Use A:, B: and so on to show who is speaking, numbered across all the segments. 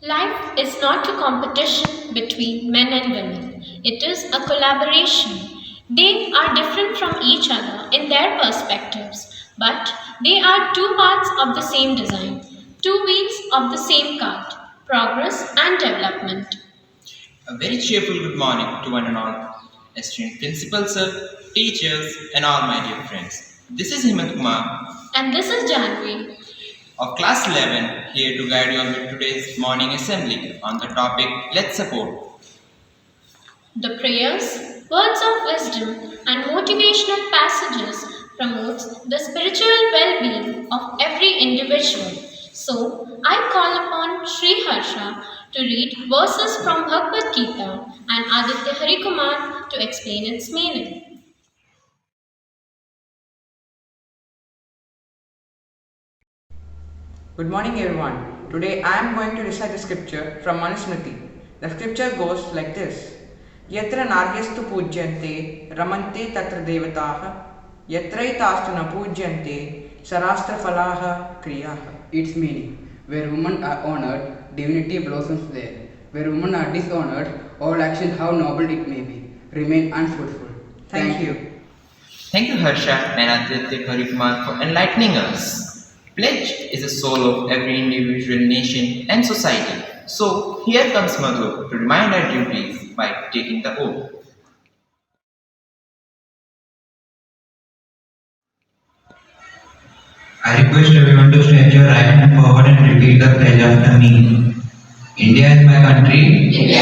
A: Life is not a competition between men and women, it is a collaboration. They are different from each other in their perspectives, but they are two parts of the same design, two wheels of the same cart progress and development.
B: A very cheerful good morning to one and all, esteemed principal sir, teachers, and all my dear friends. This is Himant Kumar
A: And this is Janvi.
B: of class 11 here to guide you on with today's morning assembly on the topic Let's Support.
A: The prayers, words of wisdom, and motivational passages promotes the spiritual well-being of every individual. So, I call upon Sri Harsha to read verses from Bhagavad Gita and Aditya Harikumar to explain its meaning.
C: Good morning, everyone. Today I am going to recite the scripture from Manusmriti. The scripture goes like this: Yatra naryastu pujyante ramante tatra devataha yatraitastu na pujyante sarastra falaha kriyaha.
D: Its meaning: where women are honored, divinity blossoms there. Where women are dishonored, all action, how noble it may be, remain unfruitful.
C: Thank you.
B: Thank you, Harsha and Aditya Harikumar, for enlightening us. Pledge is the soul of every individual nation and society. So, here comes Madhu to remind our duties by taking the oath.
E: I request everyone to stretch your right hand forward and repeat the pledge after me. India is my country.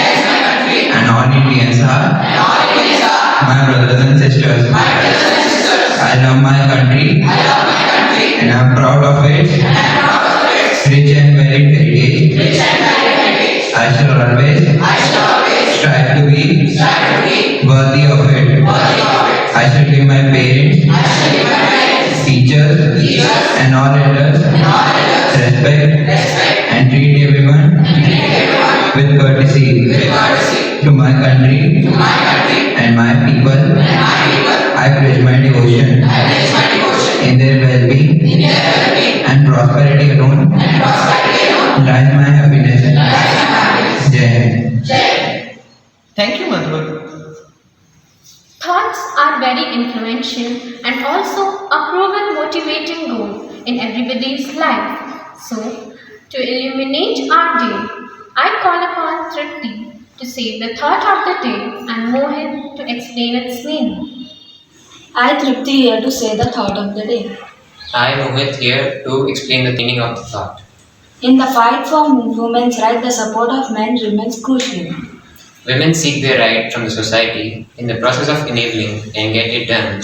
E: And all Indians are. My brothers and sisters. I love my country. And I am proud of it. Rich and varied heritage. I shall always. Strive to be. Worthy of it. I shall give my parents. Teachers. And all elders. Respect. And treat everyone. With courtesy. To my country. And my people. I pledge my devotion. In their well-being. And prosperity alone. Lies my happiness. Jai Hind.
B: Thank you, Madhu.
A: Thoughts are very influential and also a proven motivating goal in everybody's life. So, to illuminate our day, I call upon Tripti to say the thought of the day and Mohit to explain its meaning.
F: I Tripti here to say the thought of the day.
G: I Mohit here to explain the meaning of the thought.
F: In the fight for women's rights, the support of men remains crucial.
G: Women seek their right from the society in the process of enabling and get it done.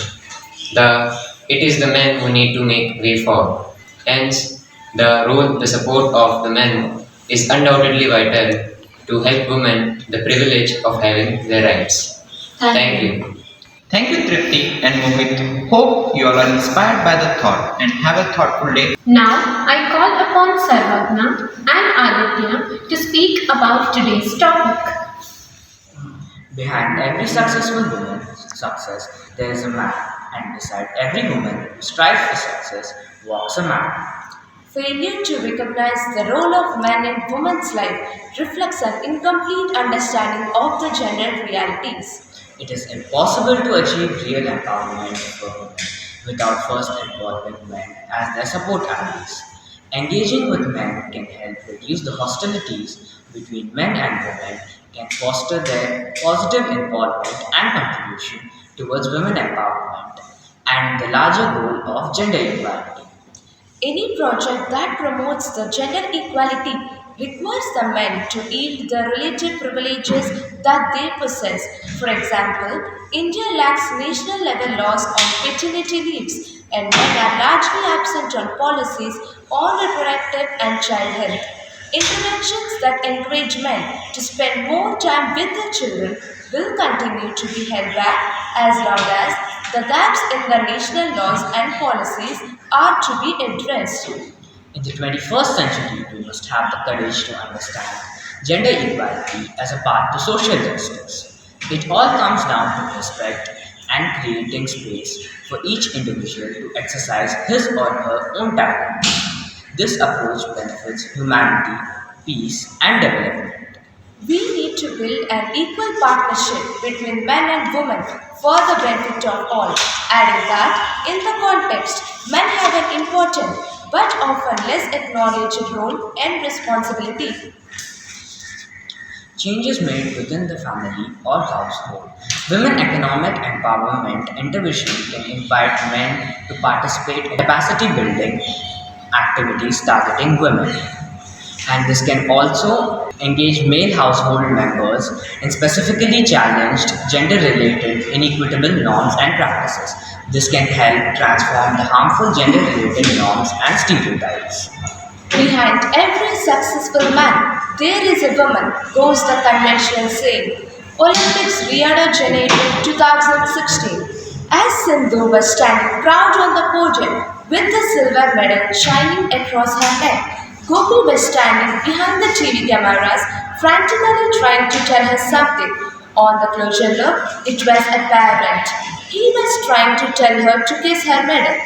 G: It is the men who need to make way forward. Hence, the support of the men is undoubtedly vital to help women the privilege of having their rights. Thank you.
B: Thank you, Tripti and Mohit. Hope you all are inspired by the thought and have a thoughtful day.
A: Now, I call upon Sarvagna and Aditya to speak about today's topic.
H: Behind every successful woman's success, there is a man, and beside every woman who strives for success, walks a man.
I: Failure to recognize the role of man in women's life reflects an incomplete understanding of the gender realities.
H: It is impossible to achieve real empowerment for women without first involving men as their support allies. Engaging with men can help reduce the hostilities between men and women, can foster their positive involvement and contribution towards women empowerment and the larger goal of gender equality.
I: Any project that promotes the gender equality requires the men to yield the relative privileges that they possess. For example, India lacks national level laws on paternity leaves, and men are largely absent on policies on reproductive and child health. Interventions that encourage men to spend more time with their children will continue to be held back as long as the gaps in the national laws and policies are to be addressed.
H: In the 21st century, we must have the courage to understand gender equality as a path to social justice. It all comes down to respect and creating space for each individual to exercise his or her own talent. This approach benefits humanity peace, and development.
I: We need to build an equal partnership between men and women for the benefit of all, adding that in the context, men have an important but often less acknowledged role and responsibility.
H: Changes made within the family or household. Women economic empowerment intervention can invite men to participate in capacity building activities targeting women. And this can also engage male household members in specifically challenged gender related inequitable norms and practices. This can help transform the harmful gender related norms and stereotypes.
I: Behind every successful man, there is a woman, goes the conventional saying. Olympics Rio de Janeiro 2016. As Sindhu was standing proud on the podium with the silver medal shining across her neck, Gopi was standing behind the TV cameras, frantically trying to tell her something. On the closer look, it was apparent. He was trying to tell her to kiss her medal.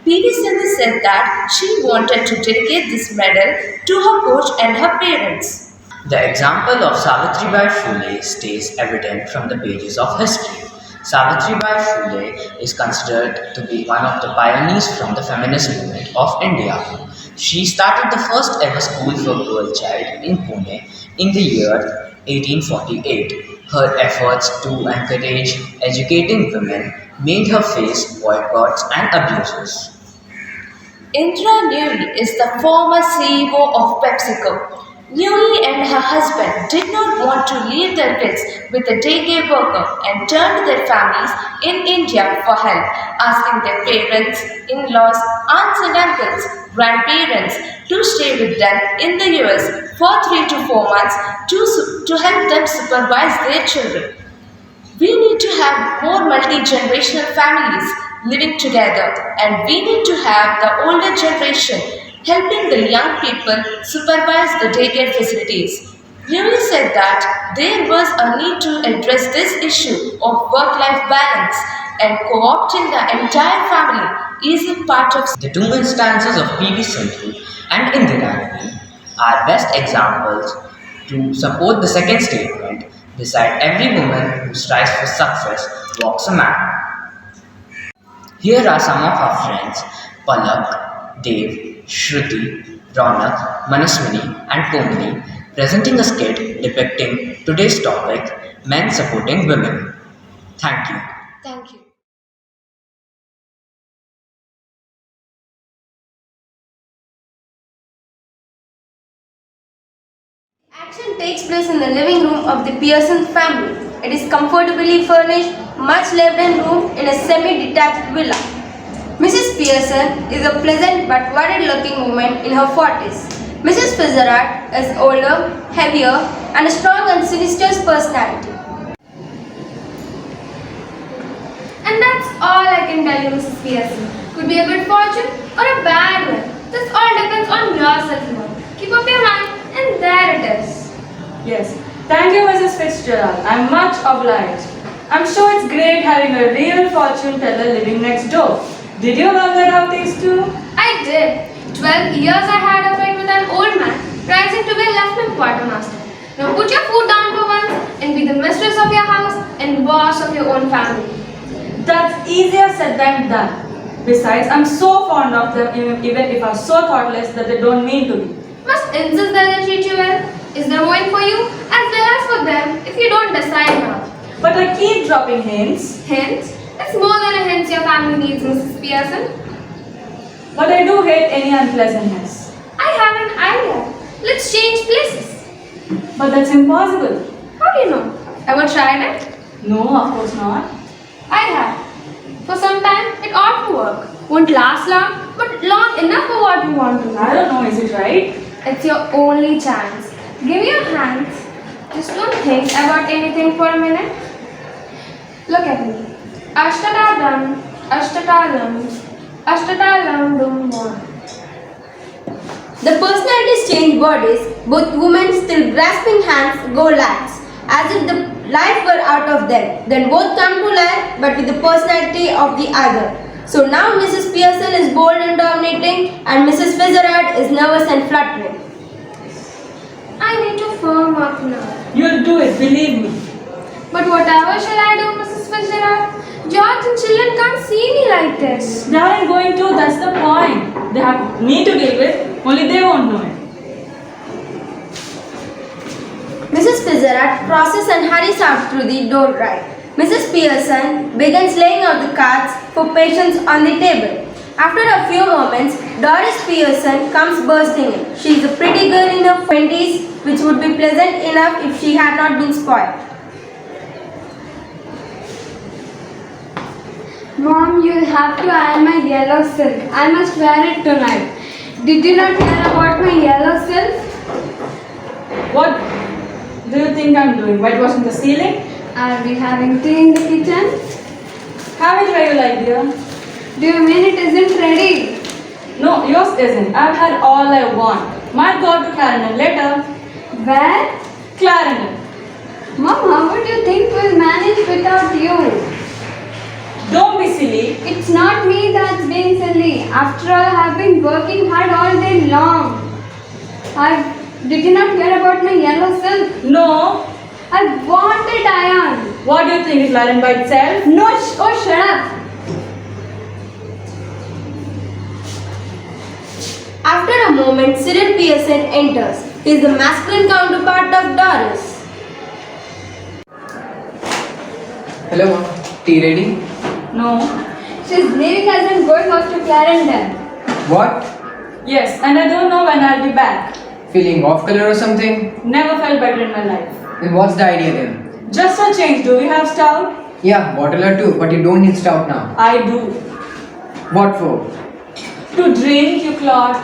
I: PV Sindhu said that she wanted to dedicate this medal to her coach and her parents.
H: The example of Savitribai Phule stays evident from the pages of history. Savitribai Phule is considered to be one of the pioneers from the feminist movement of India. She started the first ever school for girl child in Pune in the year 1848. Her efforts to encourage educating women made her face boycotts and abuses.
I: Indra Nooyi is the former CEO of PepsiCo. Nooyi and her husband did not want to leave their kids with a daycare worker and turned to their families in India for help, asking their parents, in-laws, aunts and uncles, grandparents to stay with them in the US for 3 to 4 months to help them supervise their children. We need to have more multi-generational families living together, and we need to have the older generation helping the young people supervise the daycare facilities. Newey said that there was a need to address this issue of work-life balance, and co-opting the entire family is a part of.
H: The two instances of PV Sindhu and Indira Gandhi are best examples to support the second statement. Beside every woman who strives for success walks a man. Here are some of our friends Palak, Dev, Shruti, Ronak, Manaswini, and Komali presenting a skit depicting today's topic men supporting women. Thank you.
I: Thank you.
J: Action takes place in the living room of the Pearson family. It is comfortably furnished, much lived-in room in a semi-detached villa. Mrs. Pearson is a pleasant but worried-looking woman in her 40s. Mrs. Fitzgerald is older, heavier, and a strong and sinister personality.
K: And that's all I can tell you, Mrs. Pearson. Could be a good fortune or a bad one. This all depends on yourself now. Keep up your mind, and there it is.
L: Yes. Thank you, Mrs. Fitzgerald. I'm much obliged. I'm sure it's great having a real fortune teller living next door. Did you love that how things too?
K: I did. 12 years I had a fight with an old man, rising to be a lieutenant quartermaster. Now put your foot down for once and be the mistress of your house and boss of your own family.
L: That's easier said than done. Besides, I'm so fond of them even if I'm so thoughtless that they don't mean to be.
K: Must insist that they treat you well. Is there one for you as well as for them if you don't decide now?
L: But I keep dropping hints.
K: Hints? It's more than a hint your family needs, Mrs. Pearson.
L: But I do hate any unpleasantness.
K: I have an idea. Let's change places.
L: But that's impossible.
K: How do you know? Ever tried it?
L: No, of course not.
K: I have. For some time, it ought to work. Won't last long, but long enough for what you want to do.
L: I don't know, is it right?
K: It's your only chance. Give me your hands. Just don't think about anything for a minute. Look at me. Ashtadam, Ashtatalam, Ashtatalam dum more.
J: The personalities change bodies, both women still grasping hands go lax, as if the life were out of them. Then both come to life, but with the personality of the other. So now Mrs. Pearson is bold and dominating, and Mrs. Fitzgerald is nervous and fluttering.
K: I need to firm up now.
L: You'll do it, believe me.
K: But whatever shall I do, Mrs. Fitzgerald? George and children can't see me like this.
L: They aren't going to, that's the point. They have me to deal with, only they won't know it.
J: Mrs. Fitzgerald crosses and hurries out through the door right. Mrs. Pearson begins laying out the cards for patients on the table. After a few moments, Doris Pearson comes bursting in. She is a pretty girl in her 20s, which would be pleasant enough if she had not been spoiled.
K: Mom, you'll have to iron my yellow silk. I must wear it tonight. Did you not hear about my yellow silk?
L: What do you think I'm doing? Whitewashing the ceiling?
K: I'll be having tea in the kitchen.
L: Have it where you like, dear.
K: Do you mean it isn't ready?
L: No, yours isn't. I've had all I want. Might go to Clarendon later.
K: Where?
L: Clarendon.
K: Mom, how would you think we'll manage without you?
L: Don't be silly.
K: It's not me that's being silly. After all, I've been working hard all day long. Did you not hear about my yellow silk?
L: No.
K: I want it iron.
L: What do you think? Is iron by itself?
K: No, oh shut up.
J: After a moment, Cyril Pearson enters. He is the masculine counterpart of Doris.
C: Hello, Mom. Tea ready?
L: No.
K: She's leaving us and going off to Clarendon.
C: What?
L: Yes, and I don't know when I'll be back.
C: Feeling off color or something?
L: Never felt better in my life.
C: Then what's the idea then?
L: Just a change. Do we have stout?
C: Yeah, bottle or two, but you don't need stout now.
L: I do.
C: What for?
L: To drink, you clod.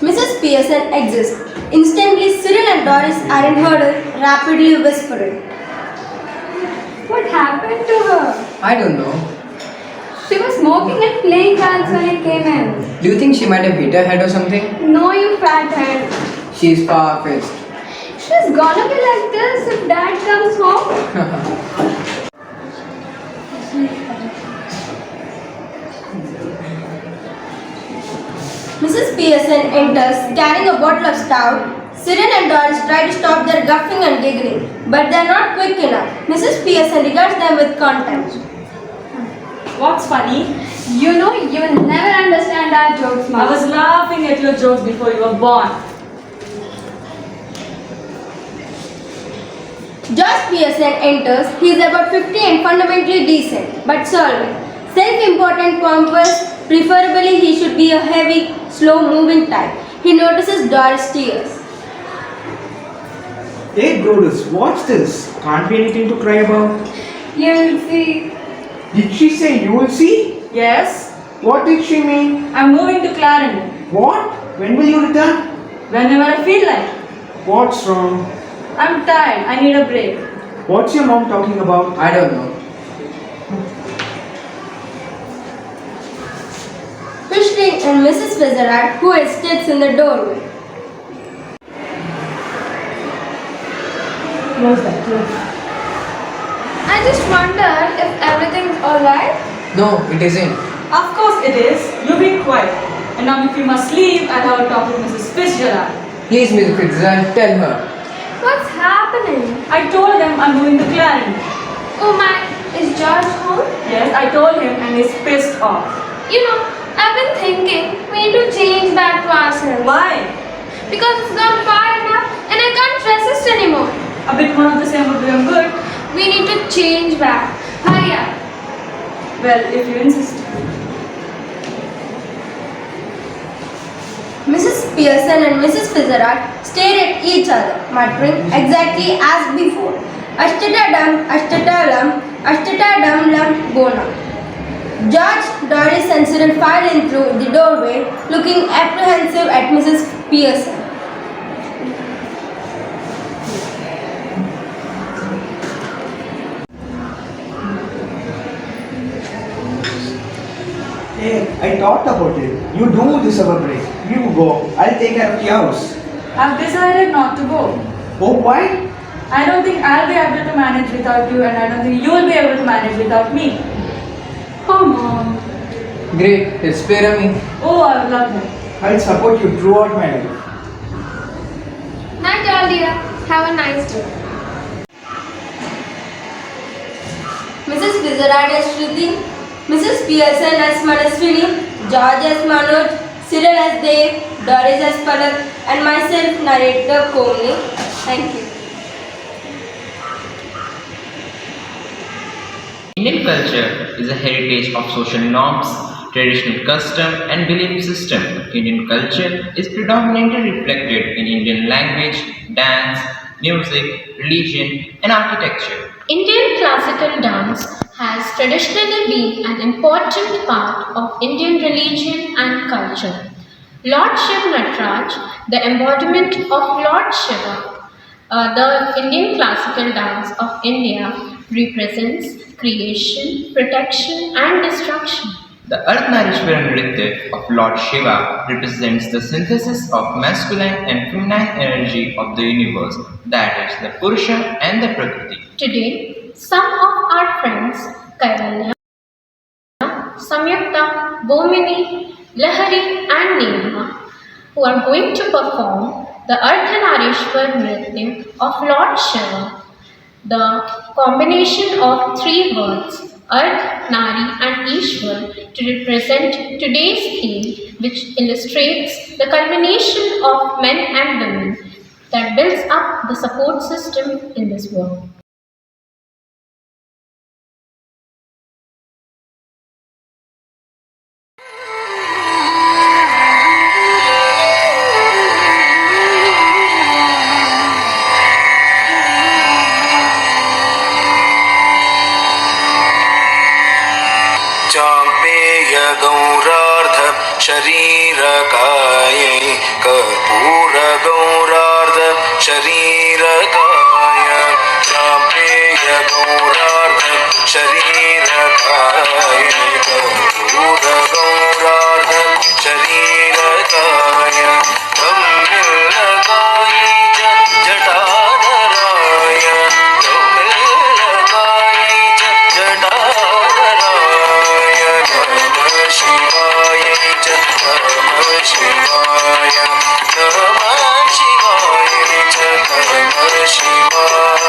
J: Mrs. Pearson exits. Instantly, Cyril and Doris are in hurdle, rapidly whispering.
K: What happened to her?
C: I don't know.
K: She was smoking and playing cards when I came in.
C: Do you think she might have hit her head or something?
K: No, you fat head.
C: She's far-fetched.
K: She's gonna be like this if Dad comes home.
J: Mrs. Pearson enters carrying a bottle of stout. Cyril and Doris try to stop their guffing and giggling, but they are not quick enough. Mrs. Pearson regards them with contempt.
L: What's funny?
K: You know, you will never understand our jokes, Mom.
L: I was laughing at your jokes before you were born.
J: George Pearson enters. He is about 50 and fundamentally decent, but solvent. Self-important, pompous, preferably he should be a heavy, slow-moving type. He notices Doris' tears.
M: Hey Brodus, what's this? Can't be anything to cry about.
K: You'll see.
M: Did she say you will see?
L: Yes.
M: What did she mean?
L: I'm moving to Clarendon.
M: What? When will you return?
L: Whenever I feel like.
M: What's wrong?
L: I'm tired. I need a break.
M: What's your mom talking about?
C: I don't know.
J: Christine and Mrs. Fitzgerald, who hesitates in the doorway.
L: Close that. Close.
K: I just wondered if everything's alright.
C: No, it isn't.
L: Of course it is. You be quiet. And now if you must leave, I'll have a talk with Mrs. Fitzgerald.
C: Please, Miss Fitzgerald, tell her.
K: What's happening?
L: I told them I'm moving to Clarendon.
K: Oh my, is George home?
L: Yes, I told him and he's pissed off.
K: You know, I've been thinking we need to change back to ourselves.
L: Why?
K: Because it's gone far enough and I can't resist anymore.
L: A bit more of the same would do him good.
K: We need to change back. Hurry up.
L: Well, if you insist.
J: Mrs. Pearson and Mrs. Fitzgerald stare at each other, muttering exactly as before. Ashtatadam, ashtatadam, ashtatadam lam bona. George, Doris and Cyril filed in through the doorway, looking apprehensive at Mrs. Pearson.
M: Hey, I thought about it. You do this over break. You go. I'll take care of the house.
L: I've decided not to go.
M: Oh, why?
L: I don't think I'll be able to manage without you and I don't think you'll be able to manage without me. Oh, Mom.
C: Great, let's spare me.
L: Oh, I would love that.
M: I'll support you throughout my life.
K: all, dear. Have a nice day.
J: Mrs. Fitzgerald as Shruti, Mrs. Pearson as Manaswini, George as Manoj, Cyril as Dev, Doris as Palak, and myself, narrator Komni. Thank you.
B: Indian culture is a heritage of social norms, traditional custom, and belief system. Indian culture is predominantly reflected in Indian language, dance, music, religion, and architecture.
A: Indian classical dance has traditionally been an important part of Indian religion and culture. Lord Shiv Nataraj, the embodiment of Lord Shiva, the Indian classical dance of India, represents creation, protection, and destruction.
B: The Ardhanarishwara Nritya of Lord Shiva represents the synthesis of masculine and feminine energy of the universe, that is, the Purusha and the Prakriti.
A: Today, some of our friends, Kaivalya, Samyukta, Bomini, Lahari, and Neha, who are going to perform the Ardhanarishwar Nritya of Lord Shiva, the combination of three words, Ardh, Nari, and Ishwar, to represent today's theme, which illustrates the culmination of men and women that builds up the support system in this world.
N: गौरार्ध शरीरकायै कर्पूरगौरार्ध शरीरकाय चापेय गौरार्ध शरीरकाय कर्पूरगौरार्ध शरीरकाय गम्भीरकाय जटाधराय गम्भीरकाय जटाधराय नमः शिवाय च नमः शिवाय नमः शिवाय च नमः शिवाय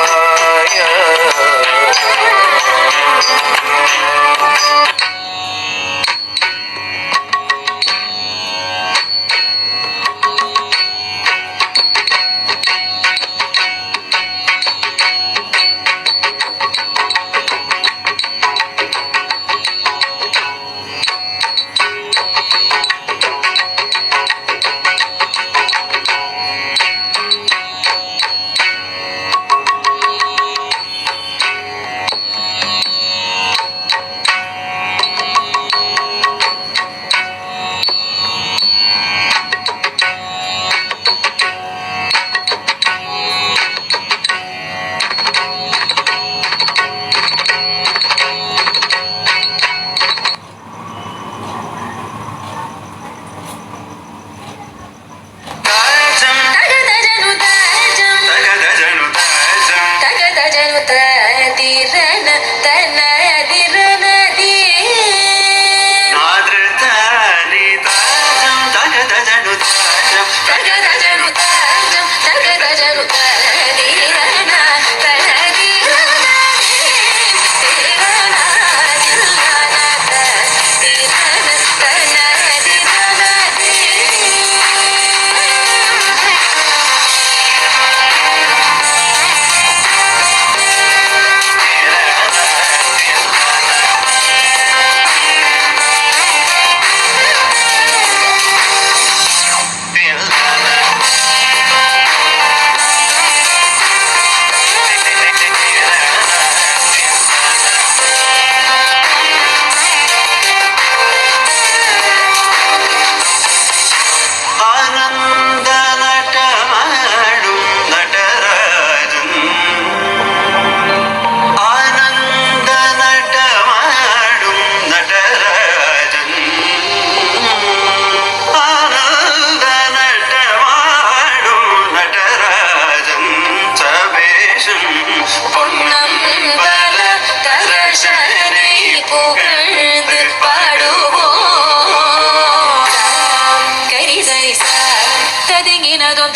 O: Tadinginadom,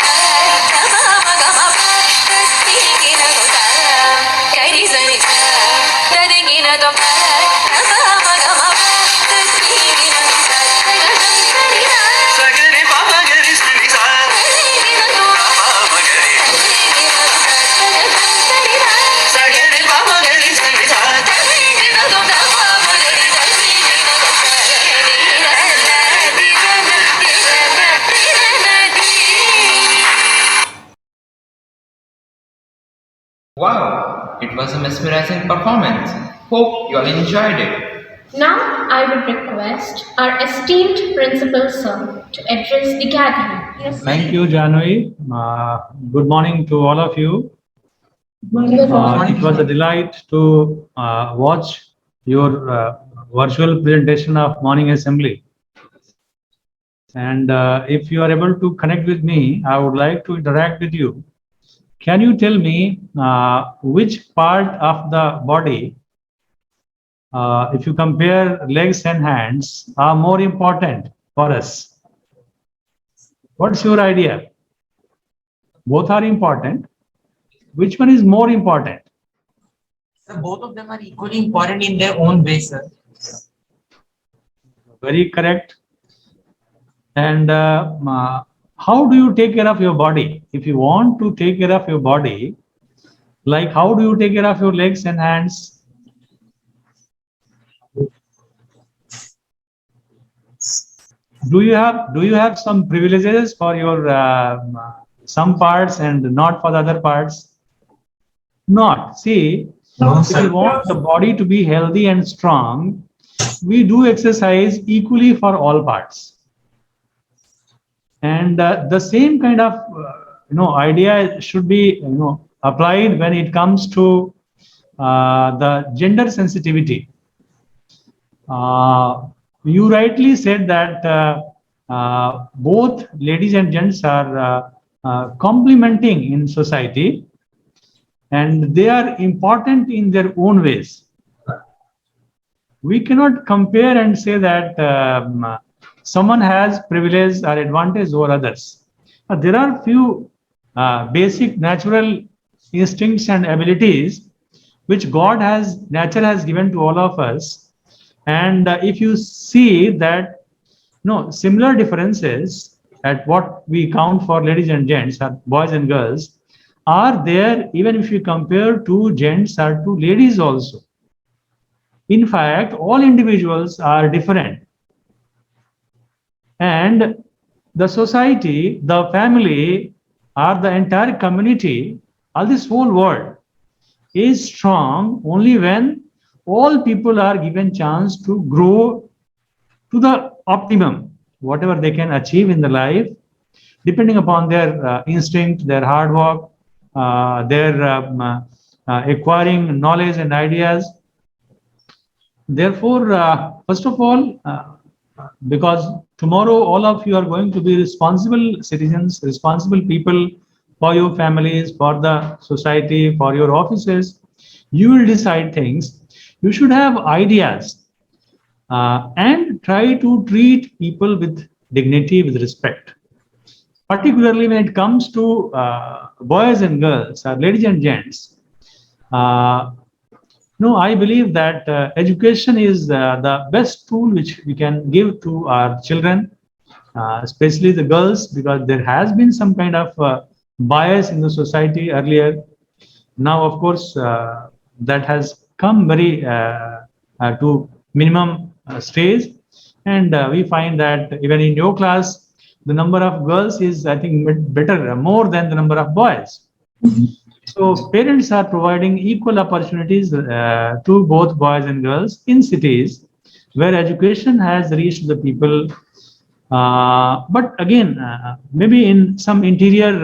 B: Wow, it was a mesmerizing performance. Hope you all enjoyed it.
A: Now I would request our esteemed principal sir to address the gathering.
O: Thank you, Janvi. Good morning to all of you. It was a delight to watch your virtual presentation of morning assembly. And if you are able to connect with me, I would like to interact with you. Can you tell me which part of the body, if you compare legs and hands, are more important for us? What's your idea? Both are important. Which one is more important?
H: So both of them are equally important in their own way, sir.
O: Very correct. And how do you take care of your body? If you want to take care of your body, like how do you take care of your legs and hands? Do you have some privileges for your some parts and not for the other parts? Not. See, if you want the body to be healthy and strong, we do exercise equally for all parts. And the same kind of idea should be applied when it comes to the gender sensitivity. You rightly said that both ladies and gents are complementing in society, and they are important in their own ways. We cannot compare and say that someone has privilege or advantage over others. There are few basic natural instincts and abilities which nature has given to all of us. And if you see that similar differences at what we count for ladies and gents, or boys and girls, are there even if you compare two gents or two ladies also. In fact, all individuals are different. And the society, the family, or the entire community, or this whole world is strong only when all people are given chance to grow to the optimum, whatever they can achieve in the life, depending upon their instinct, their hard work, their acquiring knowledge and ideas. Therefore, first of all, because tomorrow all of you are going to be responsible citizens, responsible people for your families, for the society, for your offices, you will decide things. You should have ideas and try to treat people with dignity, with respect. Particularly when it comes to boys and girls, ladies and gents, I believe that education is the best tool which we can give to our children, especially the girls, because there has been some kind of bias in the society earlier. Now, of course, that has come very to minimum stage, and we find that even in your class, the number of girls is, I think, better, more than the number of boys. So parents are providing equal opportunities to both boys and girls in cities where education has reached the people. But again, maybe in some interior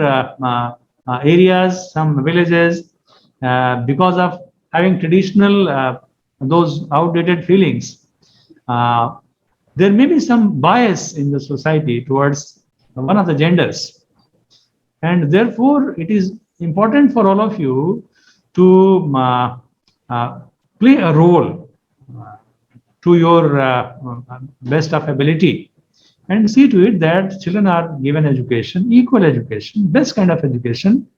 O: areas, some villages, because of having traditional, those outdated feelings, there may be some bias in the society towards one of the genders. And therefore, it is important for all of you to play a role to your best of ability and see to it that children are given education, equal education, best kind of education,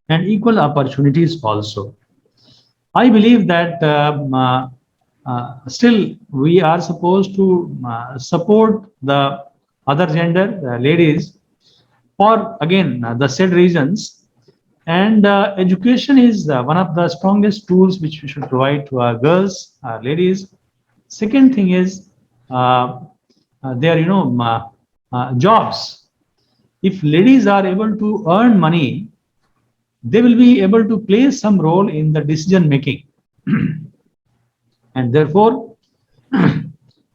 O: and equal opportunities also. I believe that still we are supposed to support the other gender, ladies, for again the said reasons. And education is one of the strongest tools which we should provide to our girls, our ladies. Second thing is their jobs. If ladies are able to earn money, they will be able to play some role in the decision making. And therefore,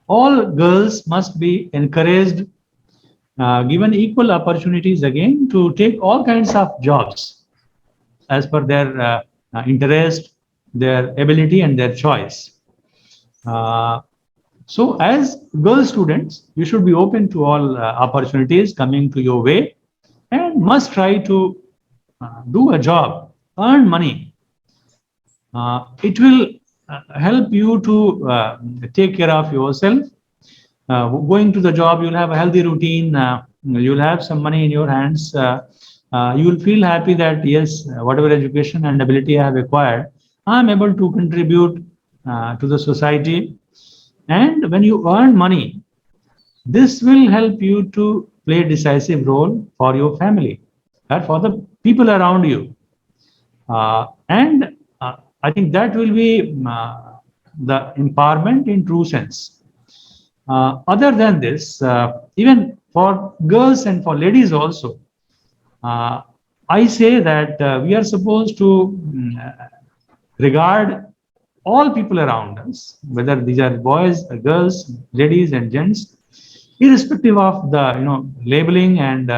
O: all girls must be encouraged, given equal opportunities again to take all kinds of jobs as per their interest, their ability, and their choice. So as girl students, you should be open to all opportunities coming to your way and must try to do a job, earn money. It will help you to take care of yourself. Going to the job, you'll have a healthy routine, you'll have some money in your hands. You will feel happy that yes, whatever education and ability I have acquired, I'm able to contribute to the society. And when you earn money, this will help you to play a decisive role for your family and for the people around you. And I think that will be the empowerment in true sense. Other than this, even for girls and for ladies also, I say that we are supposed to regard all people around us, whether these are boys, girls, ladies, and gents, irrespective of the labeling and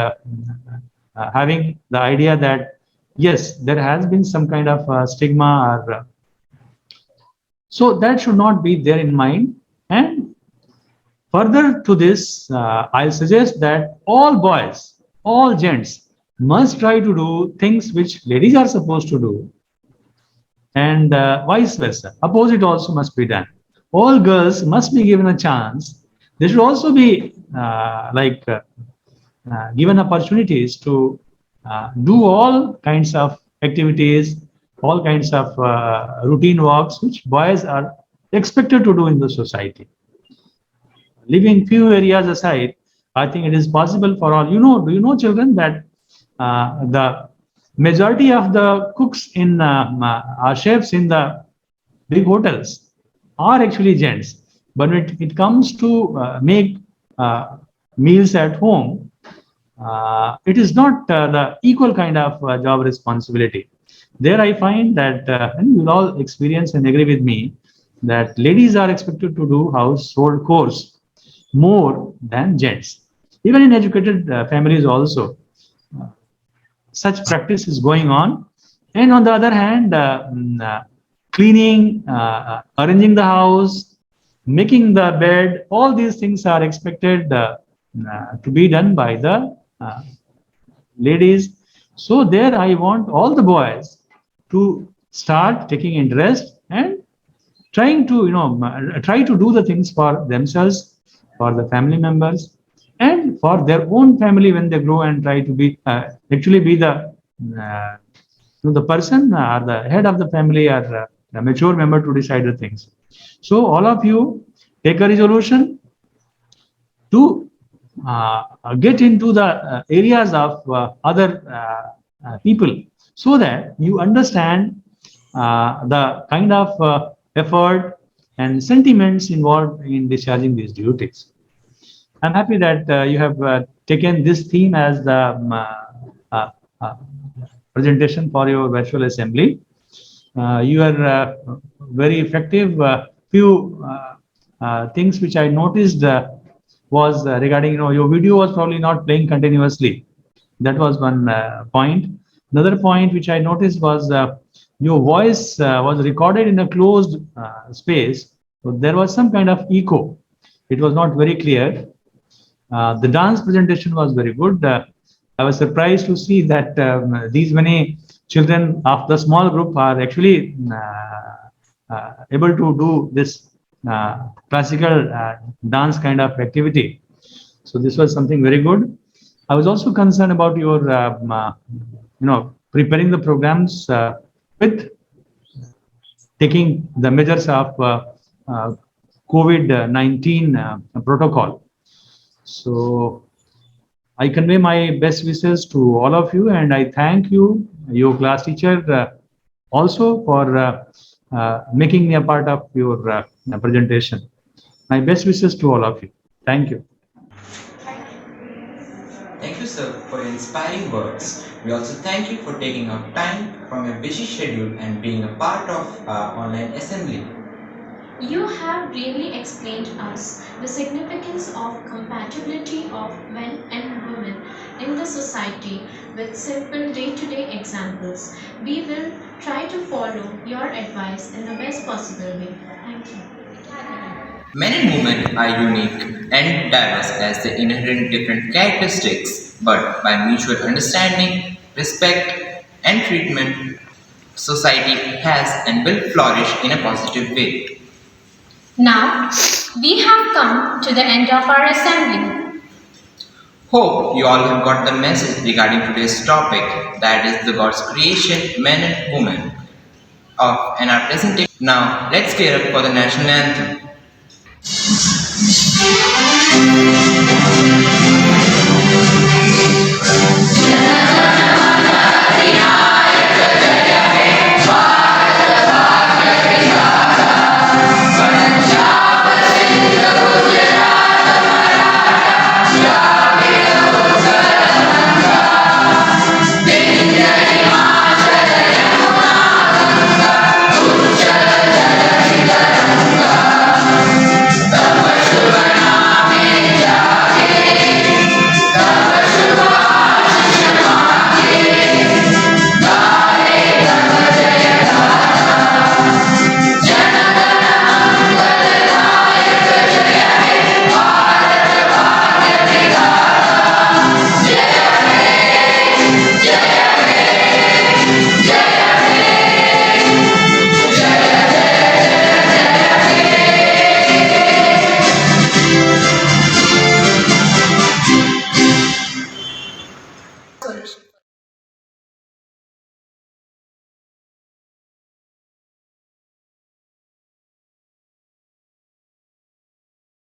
O: having the idea that yes, there has been some kind of stigma, or so that should not be there in mind. And further to this, I suggest that all boys, all gents must try to do things which ladies are supposed to do, and vice versa. Opposite also must be done. All girls must be given a chance. They should also be given opportunities to do all kinds of activities, all kinds of routine works which boys are expected to do in the society. Leaving few areas aside, I think it is possible for all. Do you know, children, that the majority of the cooks in chefs in the big hotels are actually gents. But when it comes to make meals at home, it is not the equal kind of job responsibility. There I find that, and you will all experience and agree with me, that ladies are expected to do household chores more than gents. Even in educated families also, such practice is going on. And on the other hand, cleaning, arranging the house, making the bed, all these things are expected to be done by the ladies. So there I want all the boys to start taking interest and trying to try to do the things for themselves, for the family members, and for their own family when they grow, and try to be actually be the person or the head of the family, or a mature member to decide the things. So all of you take a resolution to get into the areas of other people, so that you understand the kind of effort and sentiments involved in discharging these duties. I'm happy that you have taken this theme as the presentation for your virtual assembly. You are very effective. Few things which I noticed was regarding, your video was probably not playing continuously. That was one point. Another point which I noticed was your voice was recorded in a closed space. So there was some kind of echo. It was not very clear. The dance presentation was very good. I was surprised to see that these many children of the small group are actually able to do this classical dance kind of activity. So this was something very good. I was also concerned about your, preparing the programs with taking the measures of COVID-19 protocol. So I convey my best wishes to all of you, and I thank you, your class teacher, also for making me a part of your presentation. My best wishes to all of you. Thank you.
B: Thank you sir, for your inspiring words. We also thank you for taking out time from your busy schedule and being a part of our online assembly.
A: You have bravely explained us the significance of compatibility of men and women in the society with simple day-to-day examples. We will try to follow your advice in the best possible way. Thank you.
B: Men and women are unique and diverse as their inherent different characteristics, but by mutual understanding, respect, and treatment, society has and will flourish in a positive way.
A: Now, we have come to the end of our assembly.
B: Hope you all have got the message regarding today's topic, that is the God's creation, men and women, and our presentation. Now, let's gear up for the national anthem.